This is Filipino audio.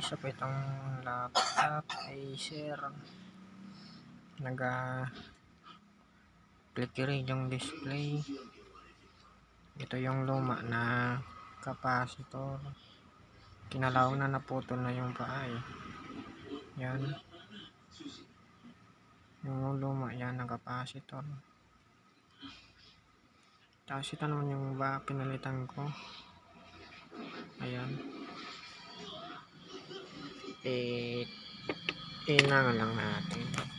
Isa pa itong laptop Acer. Flickering yung display. Ito yung luma na capacitor. Kinalaw na, naputol na yung paa eh. Yan. Yung luma yan ng capacitor. Tapos ito naman yung pinalitan ko. Ayan. Inangan lang natin.